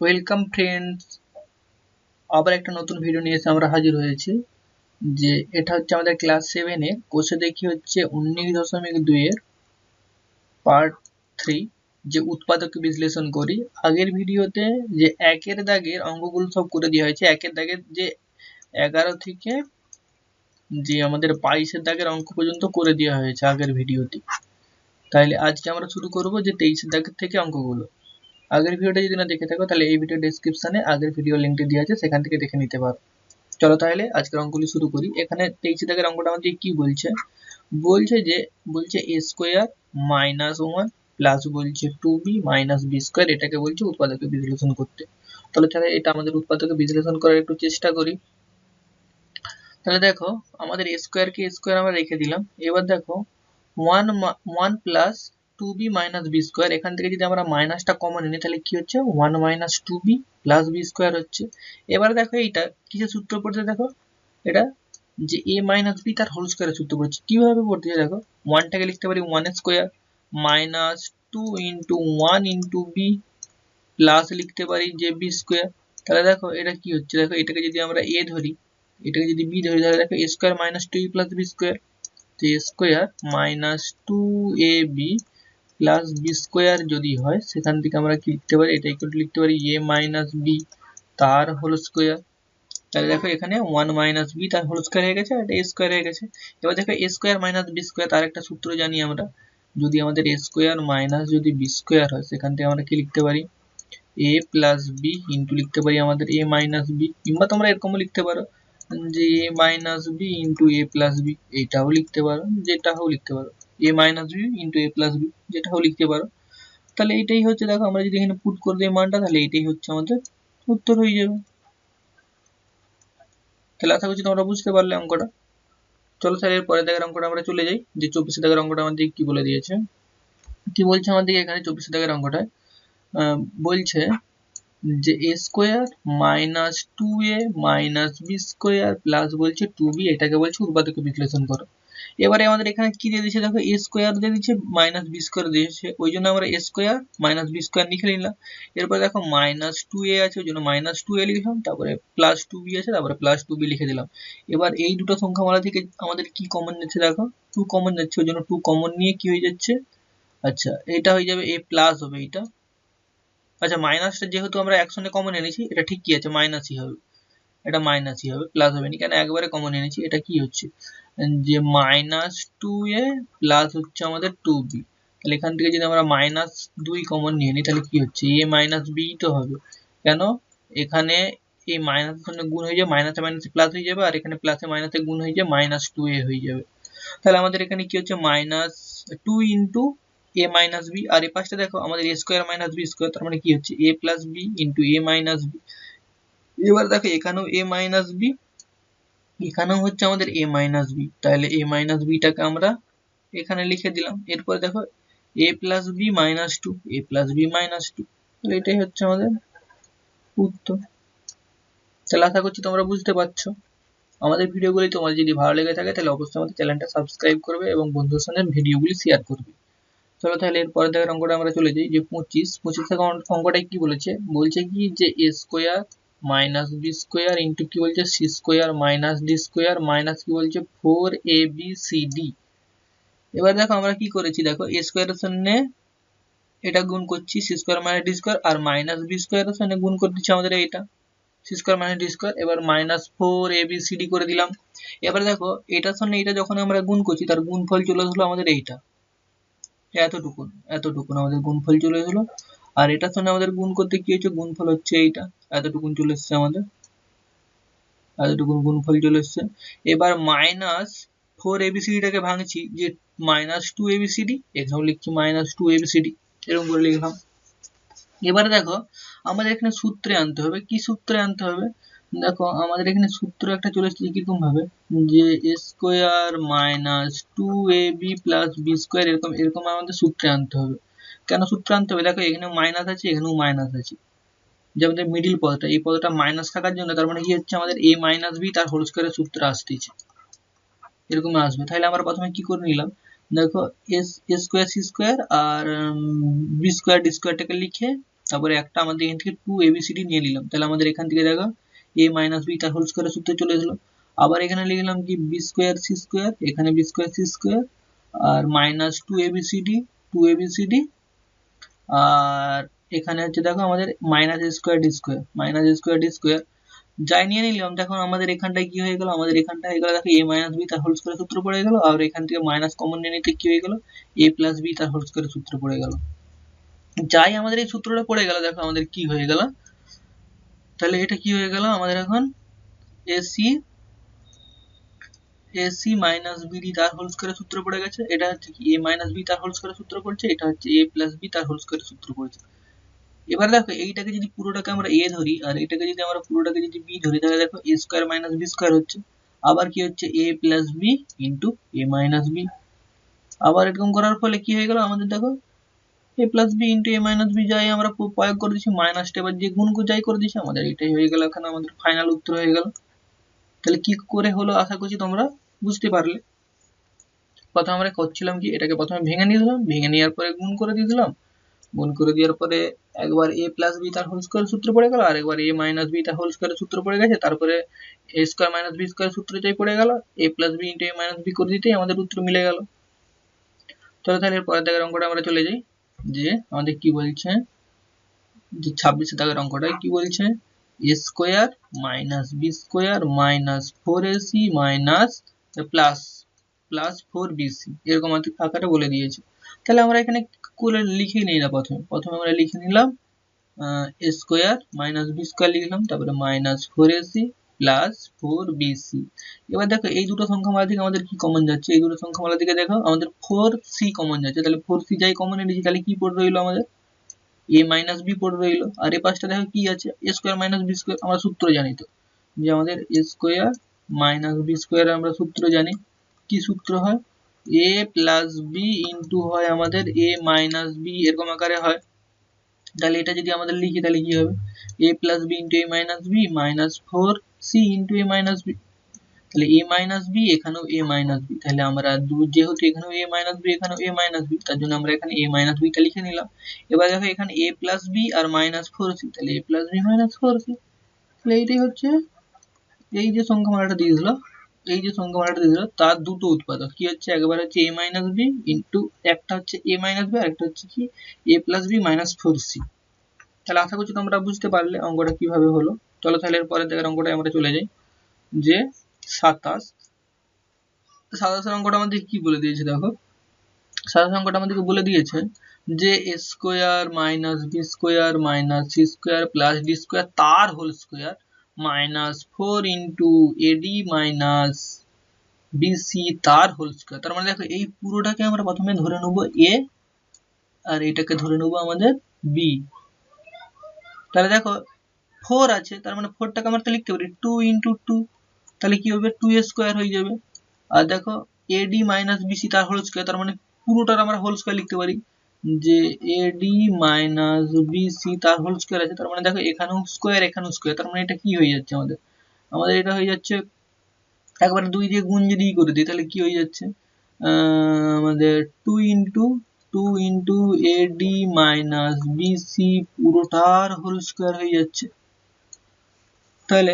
Welcome friends, আবার একটা নতুন ভিডিও নিয়ে এসে আমরা হাজির হয়েছি। যে এটা হচ্ছে আমাদের ক্লাস 7 এর কোষে দেখি হচ্ছে 19.2 এর পার্ট 3, যে উৎপাদক বিশ্লেষণ করি। আগের ভিডিওতে যে একের দাগের অঙ্কগুলো সব করে দেওয়া হয়েছে, একের দাগের যে 11 থেকে যে আমাদের 22 এর দাগের অঙ্ক পর্যন্ত করে দেওয়া হয়েছে আগের ভিডিওতে। তাহলে আজকে আমরা শুরু করব যে 23 এর দাগের থেকে অঙ্কগুলো। আগের ভিডিওটা যদি না দেখে থাকো তাহলে এই ভিডিও ডেসক্রিপশনে আগের ভিডিও লিঙ্কটি দেওয়া আছে, সেখান থেকে দেখে নিতে পারো। চলো তাহলে আজকের অঙ্কগুলি শুরু করি। এখানে 23 দাগের অঙ্কটা আমাদের কি বলছে, বলছে a স্কয়ার মাইনাস 1 প্লাস বলছে 2b মাইনাস b স্কয়ার, এটাকে বলছে উৎপাদকে বিশ্লেষণ করতে। তাহলে এটা আমাদের উৎপাদকে বিশ্লেষণ করার একটু চেষ্টা করি। তাহলে দেখো আমাদের a স্কয়ার কে স্কয়ার আমরা রেখে দিলাম। এবার দেখো 1 plus 2b minus b square, এখান থেকে যদি আমরা মাইনাসটা কমন নিই তাহলে কি হচ্ছে 1 minus 2b plus b square হচ্ছে। এবার দেখো এইটা কিসের সূত্র পড়ছে, দেখো এটা যে a মাইনাস b তার হোল স্কয়ারের সূত্র পড়ছে। কিভাবে পড়ছে দেখো, 1 টাকে লিখতে পারি 1 square minus 2 into 1 into b plus লিখতে পারি যে b স্কয়ার। তাহলে দেখো এটা কি হচ্ছে, দেখো এটাকে যদি আমরা a ধরি, এটাকে যদি b ধরি, তাহলে দেখো a square minus 2b plus b square, তো a square minus 2ab plus b square যদি হয়, সেখান থেকে আমরা কি লিখতে পারি, এটা ইকুয়াল টু লিখতে পারি a মাইনাস b তার হোল স্কয়ার। তাহলে দেখো এখানে 1 মাইনাস b তার হোল স্কয়ার হয়ে গেছে, আর এটা a স্কয়ার হয়ে গেছে। এবার দেখো a square minus b square, তার একটা সূত্র জানি আমরা, যদি আমাদের a স্কয়ার মাইনাস যদি b স্কয়ার হয়, সেখান থেকে আমরা কি লিখতে পারি a প্লাস b ইনটু লিখতে পারি আমাদের a মাইনাস b, কিংবা তোমরা এরকমও লিখতে পারো যে a minus b into a plus b, এইটাও লিখতে পারো, যেটাও লিখতে পারো a minus b into a plus b, যেটাও লিখতে পারো। তাহলে এইটাই হচ্ছে, দেখো আমরা যদি এখানে পুট করে দিই মানটা, তাহলে এইটাই হচ্ছে আমাদের উত্তর হয়ে যাবে। তাহলে আশা করছি তোমরা বুঝতে পারলে অঙ্কটা। চলো তাহলে এর পরের দাগের অঙ্কটা আমরা চলে যাই, যে 24 দাগের অঙ্কটা আমাদের কি বলে দিয়েছে। কি বলছে আমাদের এখানে 24 দাগের অঙ্কটায় বলছে যে a square minus 2a minus b square plus বলছে 2b, এটাকে বলছে উৎপাদকে বিশ্লেষণ করো। এবারে আমাদের এখানে কি দিয়ে দিয়েছে, দেখো a স্কয়ার দিয়ে দিয়েছে মাইনাস b স্কয়ার দিয়েছে, ওই জন্য আমরা a square minus b square লিখে নিলাম। এরপর দেখো মাইনাস 2a আছে, ওই জন্য মাইনাস 2a লিখলাম, তারপরে প্লাস 2b আছে, তারপরে প্লাস 2b লিখে দিলাম। এবার এই দুটো সংখ্যামালা থেকে আমাদের কি কমন যাচ্ছে, দেখো 2 কমন যাচ্ছে, ওই জন্য 2 কমন নিয়ে কি হয়ে যাচ্ছে, আচ্ছা এটা হয়ে যাবে a প্লাস হবে এটা। আচ্ছা মাইনাসটা যেহেতু আমরা একসঙ্গে কমন এনেছি, এটা ঠিক কি আছে মাইনাসই হবে, এটা মাইনাসই হবে, প্লাস হবে না, কেন একবারে কমন এনেছি। এটা কি হচ্ছে যে মাইনাস 2a প্লাস হচ্ছে আমাদের 2b, তাহলে এখান থেকে যদি আমরা মাইনাস 2 কমন নিয়ে নিই, তাহলে কি হচ্ছে a মাইনাস b তো হবে, কেন এখানে এই মাইনাসের সঙ্গে গুণ হয়ে যাবে, মাইনাসে মাইনাসে প্লাস হয়ে যাবে, আর এখানে প্লাসে মাইনাসে গুণ হয়ে যাবে, মাইনাস 2a হয়ে যাবে। তাহলে আমাদের এখানে কি হচ্ছে minus 2 into a minus b, আর এই পাশটা দেখো আমাদের a square minus b square, তার মানে কি হচ্ছে a plus b into a minus b। এবার দেখো এখানেও a মাইনাস b, এখানেও হচ্ছে আমাদের a মাইনাস b, তাহলে a মাইনাস b টাকে আমরা এখানে লিখে দিলাম। এরপর দেখো a plus b minus 2, a plus b minus 2, তাহলে এটাই হচ্ছে আমাদের উত্তর। তাহলে আশা করছি তোমরা বুঝতে পারছো। আমাদের ভিডিওগুলি তোমাদের যদি ভালো লেগে থাকে তাহলে অবশ্যই আমাদের চ্যানেলটা সাবস্ক্রাইব করবে এবং বন্ধুদের সঙ্গে ভিডিওগুলি শেয়ার করবে। চলো তাহলে এরপরে দেখার অঙ্কটা আমরা চলে যাই, যে 25 থেকে অঙ্কটাই কি বলেছে, বলছে কি যে a square minus b square into কি বলছে c square minus d square minus কি বলছে 4abcd। এবার দেখো আমরা কি করেছি, দেখো a স্কয়ারের সঙ্গে এটা গুণ করছি c square minus d square, আর মাইনাস b স্কয়ারের সঙ্গে গুণ করে দিচ্ছি আমাদের এইটা c square minus d square, এবার মাইনাস 4abcd করে দিলাম। এবার দেখো এটার সঙ্গে এটা যখন আমরা গুণ করছি, তার গুণফল চলে আসলো আমাদের এইটা, এতটুকুন আমাদের গুণফল চলে এলো। আর এটার সঙ্গে আমাদের গুণ করতে কি হচ্ছে, গুণফল হচ্ছে এইটা, এতটুকুন চলে এসছে আমাদের, এতটুকুন গুণফল চলে এসছে। এবার মাইনাস 4abcd টাকে ভাঙছি, যে মাইনাস 2abcd, এখানেও লিখছি মাইনাস 2abcd, এরকম করে লিখলাম। এবারে দেখো আমাদের এখানে সূত্রে আনতে হবে, কি সূত্রে আনতে হবে, দেখো আমাদের এখানে সূত্র একটা চলে এসেছে কিরকম ভাবে, যে a square minus 2ab plus b square, এরকম আমাদের সূত্রে আনতে হবে। কেন সূত্রে আনতে হবে, দেখো এখানেও মাইনাস আছে, এখানেও মাইনাস আছে, যে আমাদের মিডিল পদটা, এই পদটা মাইনাস থাকার জন্য তার মানে কি হচ্ছে আমাদের a মাইনাস b তার হোল স্কয়ারের সূত্র আসতেছে, এরকম আসবে। তাহলে আমরা প্রথমে কি করে নিলাম, দেখো a স্কয়ার c স্কয়ার আর b স্কয়ার d স্কয়ারটাকে লিখে তারপরে একটা আমাদের এখান থেকে 2 ABCD নিয়ে নিলাম, তাহলে আমাদের এখান থেকে দেখো a মাইনাস বি তার হোল স্কয়ারের সূত্রে চলে এলো। আবার এখানে লিখলাম কি বি স্কয়ার সি স্কয়ার, এখানে বি স্কয়ার সি স্কয়ার আর মাইনাস 2 ABCD আর এখানে হচ্ছে দেখো আমাদের minus a square D square যাই নিয়ে নিলাম। দেখো আমাদের এখানটায় কি হয়ে গেল, আমাদের এখানটা হয়ে গেল দেখো a মাইনাস বি তার হোল স্কয়ারের সূত্র পড়ে গেল, আর এখান থেকে মাইনাস কমন নিয়ে নিতে কি হয়ে গেল a প্লাস বি তার হোল স্কয়ারের সূত্র পড়ে গেল। যাই আমাদের এই সূত্রটা পড়ে গেল, দেখো আমাদের কি হয়ে গেল, তাহলে এটা কি হয়ে গেল আমাদের এখন AC মাইনাস বিডি তার হোল স্কয়ারের সূত্র পড়ে গেছে। এটা হচ্ছে কি a মাইনাস বি তার হোল স্কয়ারের সূত্র পড়ছে, এটা হচ্ছে a প্লাস বি তার হোল স্কয়ারের সূত্র পড়ছে। এবার দেখো এইটাকে যদি পুরোটাকে আমরা a ধরি আর এটাকে যদি আমরা পুরোটাকে যদি b ধরি, তাহলে দেখো a square minus B square হচ্ছে, আবার কি হচ্ছে a plus b into a minus b. আবার এরকম করার ফলে কি হয়ে গেল আমাদের দেখো a plus b into a minus b যাই আমরা প্রয়োগ করে দিচ্ছি, মাইনাসটা এবার যে গুণ যাই করে দিচ্ছি, আমাদের এটাই হয়ে গেল এখানে আমাদের ফাইনাল উত্তর হয়ে গেল। তাহলে কি করে হলো আশা করছি তোমরা বুঝতে পারলে। প্রথমে আমরা করছিলাম কি, এটাকে প্রথমে ভেঙে নিয়ে দিলাম, ভেঙে নেওয়ার পরে গুণ করে দিয়ে দিলাম, গুণ করে দেওয়ার পরে একবার a প্লাস বি তার হোল স্কয়ার সূত্র পড়ে গেল, আর একবার a মাইনাস বি তার হোল স্কয়ার সূত্র পড়ে গেছে, তারপরে a square minus B square সূত্রটাই পড়ে গেল, a plus b into a minus b করে দিতেই আমাদের উত্তর মিলে গেল। তাহলে এর পরের দাগের অঙ্কটা আমরা চলে যাই, যে আমাদের কি বলছে, যে 26 দাগের অঙ্কটাই কি বলছে, a square minus B square minus 4ac minus plus 4bc এরকম আকারে বলে দিয়েছে। তাহলে আমরা এখানে করে লিখে নিই না, প্রথমে আমরা লিখে নিলাম a square minus B square লিখলাম, তারপরে মাইনাস 4ac প্লাস 4bc। এবার দেখো এই দুটো সংখ্যামালা থেকে আমাদের কি কমন যাচ্ছে, এই দুটো সংখ্যামালা থেকে দেখো আমাদের 4c কমন যাচ্ছে, তাহলে 4c যাই কমন এনেছি, তাহলে কি পড়ে রইলো আমাদের a মাইনাস বি পড়ে রইলো। আর এই পাশটা দেখো কি আছে, a square minus B square, আমরা সূত্র জানি তো যে আমাদের a square minus B square আমরা সূত্র জানি, কি সূত্র হয় a প্লাস বি ইন্টু হয় আমাদের a মাইনাস বি এরকম আকারে হয়। তাহলে এটা যদি আমাদের লিখি তাহলে কি হবে a plus b into a minus b minus 4c into a minus b, তাহলে a মাইনাস বি এখানেও a মাইনাস বি, তাহলে আমরা যেহেতু এখানেও a মাইনাস বি এখানেও a মাইনাস বি, তার জন্য আমরা এখানে a মাইনাস বিটা লিখে নিলাম। এবার দেখো এখানে a প্লাস বি আর মাইনাস 4c, তাহলে a plus B minus 4c, তাহলে এইটাই হচ্ছে এই যে সংখ্যামালাটা দিয়ে দিল, এই যে সংখ্যামালাটা দিয়ে দিল তার দুটো উৎপাদক কি হচ্ছে, একবার হচ্ছে a মাইনাস বি ইন্টু একটা হচ্ছে a মাইনাস বি আর একটা হচ্ছে কি a plus B minus 4c। তাহলে আশা করছি তোমরা বুঝতে পারলে অঙ্কটা কিভাবে হলো। চলো তাহলে এর পরের দেখার অঙ্কটায় আমরা চলে যাই, যে 27 অঙ্কটা আমাদের কি বলে দিয়েছে, দেখো 27 অঙ্কটা আমাদেরকে বলে দিয়েছে যে a square minus B square minus C square plus D square তার whole square minus 4 into AD minus BC তার হোল স্কয়ার। তার মানে দেখো এই পুরোটাকে আমরা প্রথমে ধরে নেব a আর এটাকে ধরে নেব আমাদের b। তাহলে দেখো 4 আছে, তার মানে 4টাকে আমরা লিখতে পারি 2 ইন্টু 2, তাহলে কি হবে 2a স্কয়ার হয়ে যাবে। আর দেখো ad মাইনাস বিসি তার হোল স্কয়ার, তার মানে পুরোটার আমরা হোল স্কয়ার লিখতে পারি, যে ad মাইনাস বিসি তার হোল স্কয়ার আছে, তার মানে দেখো এখানেও স্কয়ার এখানেও স্কয়ার, তার মানে এটা কি হয়ে যাচ্ছে আমাদের এটা হয়ে যাচ্ছে একবার 2 দিয়ে গুণ যদি করে দিই তাহলে কি হয়ে যাচ্ছে আমাদের 2 ইন্টু ad মাইনাস বিসি পুরোটার হোল স্কয়ার হয়ে যাচ্ছে। তাহলে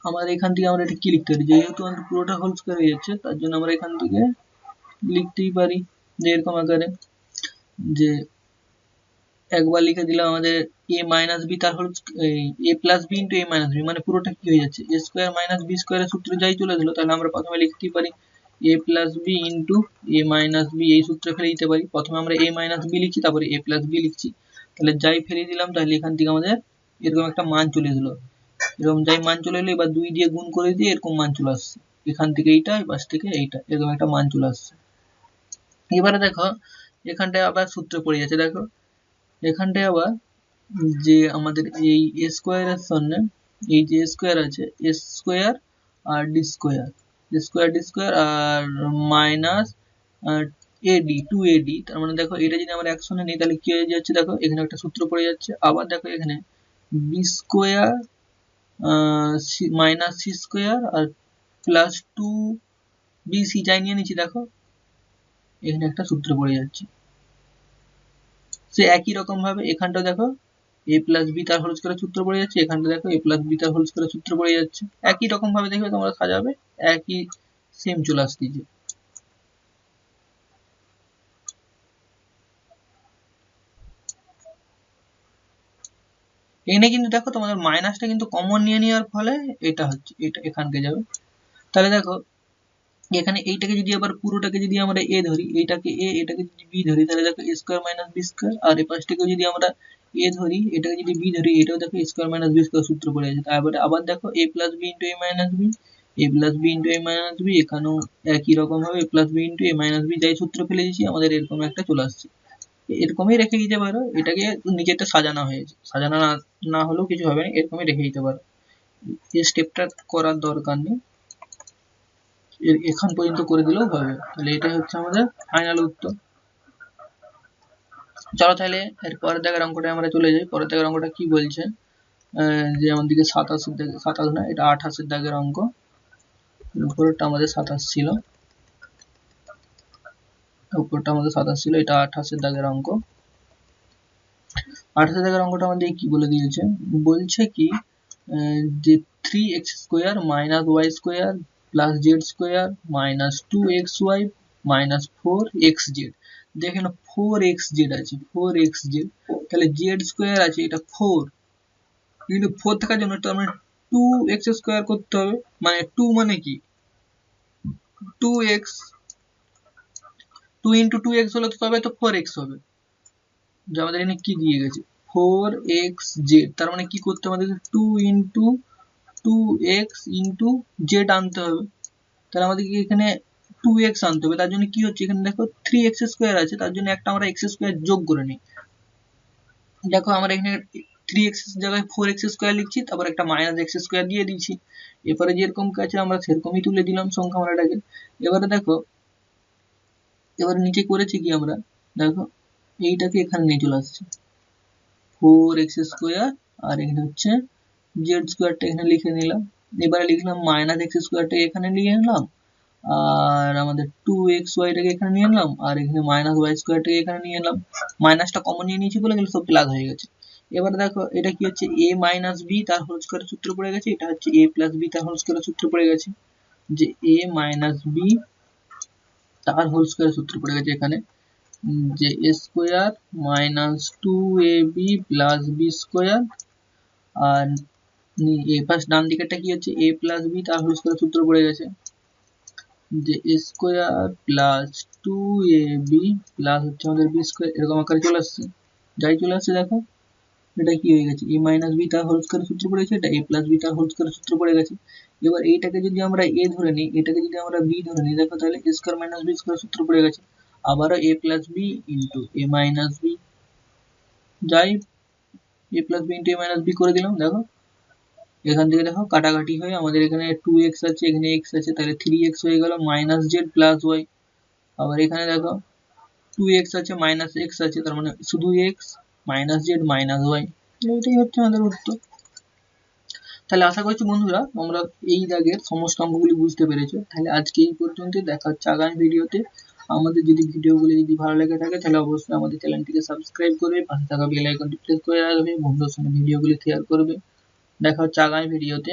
আমাদের এখান থেকে আমরা এটা কি লিখতে পারি, যেহেতু আমাদের পুরোটা হোল স্কয়ার হয়ে যাচ্ছে তার জন্য আমরা এখান থেকে লিখতেই পারি যে এরকম আকারে, যে একবার লিখে দিলাম আমাদের a মাইনাস বি তার whole a plus b into a minus b, মানে পুরোটা কি হয়ে যাচ্ছে a স্কয়ার মাইনাস বি স্কয়ারের সূত্র যাই চলে দিল, তাহলে আমরা প্রথমে লিখতেই পারি a plus b into a minus b, এই সূত্রে ফেলে দিতে পারি। প্রথমে আমরা a মাইনাস বি লিখছি, তারপরে a প্লাস বি লিখছি, তাহলে যাই ফেলে দিলাম তাহলে এখান থেকে আমাদের এরকম একটা মান চলে এলো, এরকম যাই মান চলে এলো, এবার 2 দিয়ে গুণ করে দিয়ে এরকম মান চলে আসছে, এখান থেকে এইটা এই পাশ থেকে এইটা এরকম একটা মান চলে আসছে। এবারে দেখো এখানটায় আবার সূত্র পড়ে যাচ্ছে, দেখো এখানটায় আবার যে আমাদের এই a স্কয়ারের সামনে এই যে স্কয়ার আছে a স্কয়ার আর ডি স্কয়ার আর মাইনাস ad 2ad, তার মানে দেখো এটা যদি আমরা একসঙ্গে নিই তাহলে কি হয়ে যাচ্ছে, দেখো এখানে একটা সূত্র পড়ে যাচ্ছে। আবার দেখো এখানে b square minus C square আর প্লাস 2bc যাই নিয়ে নিচ্ছি, দেখো এখানে একটা সূত্র পড়ে যাচ্ছে। সে একই রকম ভাবে এখানটা দেখো এ প্লাস বি তার হোল স্কয়ারের সূত্র পড়ে যাচ্ছে, এখানটা দেখো এ প্লাস বি তার হোল স্কয়ারের সূত্র পড়ে যাচ্ছে। একই রকম ভাবে দেখবে তোমরা সাজাবে, একই সেম চলে আসতেছে। এখানে কিন্তু দেখো তোমাদের মাইনাসটা কিন্তু কমন নিয়ে নেওয়ার ফলে এটা হচ্ছে, এটা এখানকে যাবে। তাহলে দেখো এখানে এইটাকে যদি আবার পুরোটাকে যদি আমরা এ ধরি, এইটাকে এ, এটাকে যদি বি ধরি, তাহলে দেখো এ স্কয়ার মাইনাস বি স্কয়ার, আর এই পাশটাকে যদি আমরা এ ধরি, এটাকে যদি বি ধরি, এটাও দেখো এ স্কয়ার মাইনাস বি স্কয়ার সূত্র পড়ে আছে। তারপরে আবার দেখো এ প্লাস বি ইন্টু এ মাইনাস বি, এ প্লাস বি ইন্টু এ মাইনাস বি, এখানেও একই রকম ভাবে এ প্লাস বি ইন্টু এ মাইনাস বি যাই সূত্র ফেলে দিয়েছি আমাদের এরকম একটা চলে আসছে। এরকমই রেখে দিতে পারো, এটাকে নিচেরটা সাজানো হয়েছে, সাজানো না হলেও কিছু হবে না, এরকমই রেখে দিতে পারো, এই স্টেপটা করার দরকার নেই, এখান পর্যন্ত করে দিলেও হবে। তাহলে এটাই হচ্ছে আমাদের ফাইনাল উত্তর। চলো তাহলে এর পরের দাগের অঙ্কটা আমরা চলে যাই। পরের দাগের অঙ্কটা কি বলছে, যে আমাদের দিকে 27 দাগে, 27 না এটা 28 দাগের অঙ্ক, উপরেরটা আমাদের 27 ছিল, উপরটা আমাদের 27 ছিল, এটা 28 দাগের অঙ্ক। 28 দাগের অঙ্কটা আমাদের কি বলে দিয়েছে, বলছে কি যে 3x² minus y square plus z square minus 2xy minus 4xz। দেখেন 4xz আছে, 4xz, তাহলে জেড স্কোয়ার আছে, এটা 4, কিন্তু 4 থাকার জন্য তো আমরা 2x² করতে হবে, মানে 2 মানে কি 2x, 2 ইন্টু 2x হলে তো তবে তো 4x হবে, যে আমাদের এখানে কি দিয়ে গেছে 4xz, তার মানে কি করতে হবে আমাদের 2 ইন্টু 2x ইন্টু জেড আনতে হবে। তাহলে আমাদেরকে এখানে 2x আনতে হবে, তার জন্য কি হচ্ছে এখানে দেখো 3x² আছে, তার জন্য একটা আমরা x² যোগ করে নিই। দেখো আমরা এখানে 3x জায়গায় 4x² লিখছি, তারপর একটা মাইনাস x² দিয়ে দিচ্ছি, এরপরে যেরকম কাছে আমরা সেরকমই তুলে দিলাম সংখ্যা মানটাকে। এবারে দেখো এবারে নিচে করেছি কি আমরা, দেখো এইটাকে এখানে নিয়ে চলে আসছে 4x², আর এখানে হচ্ছে জেড স্কোয়ারটা এখানে লিখে নিলাম। এবারে লিখলাম মাইনাস x² এখানে নিয়ে নিলাম, আর আমাদের 2xy এখানে নিয়ে নিলাম, আর এখানে মাইনাস y² এখানে নিয়ে নিলাম। মাইনাসটা কমন নিয়ে নিয়েছি বলে গেলে সব প্লাস হয়ে গেছে। এবারে দেখো এটা কি হচ্ছে a মাইনাস b তার হোল স্কয়ারের সূত্র পড়ে গেছে, এটা হচ্ছে a প্লাস b তার হোল স্কয়ারের সূত্র পড়ে গেছে, যে a মাইনাস b তার হোল স্কয়ারের সূত্র পড়ে গেছে এখানে, যে a square minus 2ab plus b square, আর এই ফার্স্ট ডান দিকেরটা কি হচ্ছে a প্লাস b তার হোল স্কয়ারের সূত্র পড়ে গেছে, যে a square plus 2ab plus হচ্ছে আমাদের b স্কয়ার, এরকম আকারে চলে আসছে। যাই চলে আসছে দেখো এটা কি হয়ে গেছে a মাইনাস b তার হোল স্কয়ারের সূত্র পড়ে গেছে, এটা a প্লাস b তার হোল স্কয়ারের সূত্র পড়ে গেছে। এবার এইটাকে যদি আমরা a ধরে নিই, এটাকে যদি আমরা b ধরে নিই, দেখো তাহলে a square minus b square সূত্র পড়ে গেছে। আবারও a plus b into a minus b, যাই a plus b into a minus b করে দিলাম। দেখো এখান থেকে দেখো কাটাকাটি হয়ে আমাদের এখানে 2x আছে, এখানে x আছে, তাহলে 3x হয়ে গেল মাইনাস জেড প্লাস ওয়াই। আবার এখানে দেখো 2x আছে মাইনাস x আছে, তার মানে শুধু x minus z minus y, এটাই হচ্ছে আমাদের উত্তর। তাহলে আশা করছি বন্ধুরা তোমরা এই দাগের সমস্ত অঙ্কগুলি বুঝতে পেরেছো। তাহলে আজকে এই পর্যন্ত, দেখা হচ্ছে আগামী ভিডিওতে। আমাদের যদি ভিডিওগুলি যদি ভালো লেগে থাকে তাহলে অবশ্যই আমাদের চ্যানেলটিকে সাবস্ক্রাইব করবে, পাশে থাকা বেল আইকনটি প্রেস করে রাখবে, বন্ধুদের সঙ্গে ভিডিওগুলি শেয়ার করবে। দেখা হচ্ছে আগামী ভিডিওতে।